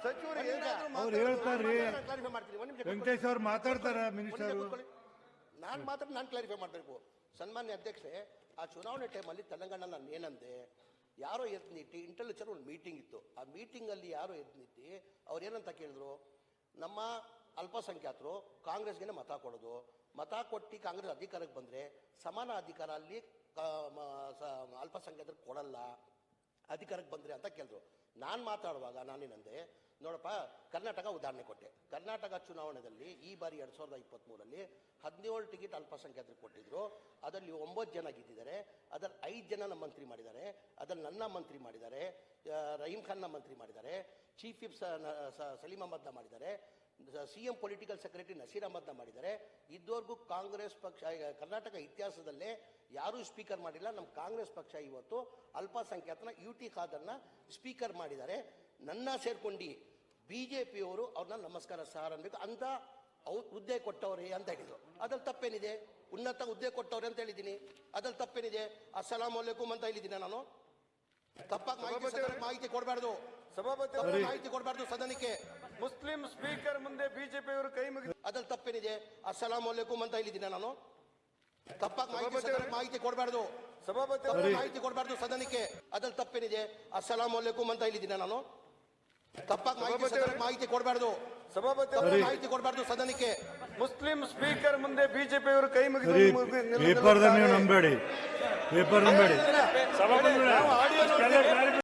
ಸಚಿವರಿಗೆ ಅವ್ರು ಹೇಳ್ತಾರ್ರಿ. ಕ್ಲಾರಿಫೈ ಮಾಡ್ತೀನಿ. ಒಂದು ನಿಮಿಷ ವೆಂಕಟೇಶ್ ಅವ್ರು ಮಾತಾಡ್ತಾರ ಮಿನಿಸ್ಟರ್. ನಾನು ಮಾತ್ರ ನಾನು ಕ್ಲಾರಿಫೈ ಮಾಡಬೇಕು. ಸನ್ಮಾನ್ಯ ಅಧ್ಯಕ್ಷೆ, ಆ ಚುನಾವಣೆ ಟೈಮಲ್ಲಿ ತೆಲಂಗಾಣ ನಾನು ಏನಂದೆ, ಯಾರೋ ಎದ್ದು ನಿಂತು ಇಂಟೆಲಿಜೆನ್ಸ್ ಒಂದು ಮೀಟಿಂಗ್ ಇತ್ತು. ಆ ಮೀಟಿಂಗಲ್ಲಿ ಯಾರೋ ಎದ್ದು ನಿಂತು ಅವ್ರು ಏನಂತ ಕೇಳಿದ್ರು, ನಮ್ಮ ಅಲ್ಪಸಂಖ್ಯಾತರು ಕಾಂಗ್ರೆಸ್ಗೆ ಮತ ಕೊಡೋದು, ಮತ ಕೊಟ್ಟು ಕಾಂಗ್ರೆಸ್ ಅಧಿಕಾರಕ್ಕೆ ಬಂದರೆ ಸಮಾನ ಅಧಿಕಾರ ಅಲ್ಲಿ ಅಲ್ಪಸಂಖ್ಯಾತರಿಗೆ ಕೊಡಲ್ಲ, ಅಧಿಕಾರಕ್ಕೆ ಬಂದರೆ ಅಂತ ಕೇಳಿದ್ರು. ನಾನು ಮಾತಾಡುವಾಗ ನಾನೇನಂದೆ, ನೋಡಪ್ಪ, ಕರ್ನಾಟಕ ಉದಾಹರಣೆ ಕೊಟ್ಟೆ. ಕರ್ನಾಟಕ ಚುನಾವಣೆಯಲ್ಲಿ ಈ ಬಾರಿ 2023 17 ಟಿಕೆಟ್ ಅಲ್ಪಸಂಖ್ಯಾತರಿಗೆ ಕೊಟ್ಟಿದ್ರು. ಅದರಲ್ಲಿ 9 ಜನ ಗೆದ್ದಿದ್ದಾರೆ. ಅದರಲ್ಲಿ 5 ಜನ ಮಂತ್ರಿ ಮಾಡಿದ್ದಾರೆ. ಅದರಲ್ಲಿ ನನ್ನ ಮಂತ್ರಿ ಮಾಡಿದ್ದಾರೆ, ರಹೀಂ ಖಾನ್ನ ಮಂತ್ರಿ ಮಾಡಿದ್ದಾರೆ, ಚೀಫ್ ವಿಪ್ ಸಲೀಂ ಅಹಮದ್ನ ಮಾಡಿದ್ದಾರೆ, CM ಪೊಲಿಟಿಕಲ್ ಸೆಕ್ರೆಟರಿ ನಸೀರ್ ಅಹಮದ್ನ ಮಾಡಿದ್ದಾರೆ. ಇದುವರೆಗೂ ಕಾಂಗ್ರೆಸ್ ಪಕ್ಷ ಕರ್ನಾಟಕ ಇತಿಹಾಸದಲ್ಲೇ ಯಾರೂ ಸ್ಪೀಕರ್ ಮಾಡಿಲ್ಲ. ನಮ್ಮ ಕಾಂಗ್ರೆಸ್ ಪಕ್ಷ ಇವತ್ತು ಅಲ್ಪಸಂಖ್ಯಾತನ UT ಖಾದರ್ನ ಸ್ಪೀಕರ್ ಮಾಡಿದ್ದಾರೆ. ನನ್ನ ಸೇರ್ಕೊಂಡು BJPಯವರು ಅವ್ರನ್ನ ನಮಸ್ಕಾರ ಸಾರ್ ಅನ್ಬೇಕು ಅಂತ ಹುದ್ದೆ ಕೊಟ್ಟವ್ರೆ ಅಂತ ಹೇಳಿದ್ರು. ಅದ್ರಲ್ಲಿ ತಪ್ಪೇನಿದೆ? ಉನ್ನತ ಹುದ್ದೆ ಕೊಟ್ಟವ್ರೆ ಅಂತ ಹೇಳಿದ್ದೀನಿ. ಅದ್ರಲ್ಲಿ ತಪ್ಪೇನಿದೆ? ಅಸ್ಸಲಾಂ ಅಲೈಕುಂ ಅಂತ ಹೇಳಿದ್ದೀನಿ. ನಾನು ತಪ್ಪಾಗಿ ಮಾಹಿತಿ ಕೊಡಬಾರ್ದು, ಮಾಹಿತಿ ಕೊಡಬಾರ್ದು ಸದನಕ್ಕೆ. ಮುಸ್ಲಿಂ ಸ್ಪೀಕರ್ ಮುಂದೆ ಬಿಜೆಪಿಯವರು ಕೈ ಮುಗಿದು ಅದ್ರಲ್ಲಿ ತಪ್ಪೇನಿದೆ? ಅಸ್ಸಲಾಂ ಅಲೈಕುಂ ಅಂತ ಹೇಳಿದ್ದೀನಿ. ನಾನು ತಪ್ಪಾಗಿ ಮಾಹಿತಿ ಕೊಡಬಾರ್ದು, ಮಾಹಿತಿ ಕೊಡಬಾರ್ದು ಸದನಕ್ಕೆ. ಅದ್ರಲ್ಲಿ ತಪ್ಪೇನಿದೆ? ಅಸ್ಸಲಾಂ ಅಲೈಕುಂ ಅಂತ ಹೇಳಿದ್ದೀನಿ. ನಾನು ತಪ್ಪಾಗಿ ಮಾಹಿತಿ ಕೊಡಬಾರ್ದು, ಮಾಹಿತಿ ಕೊಡಬಾರ್ದು ಸದನಕ್ಕೆ. ಮುಸ್ಲಿಂ ಸ್ಪೀಕರ್ ಮುಂದೆ ಬಿಜೆಪಿಯವರು ಕೈ ಮುಗಿದು ಪೇಪರ್ ನಂಬೇಡಿ.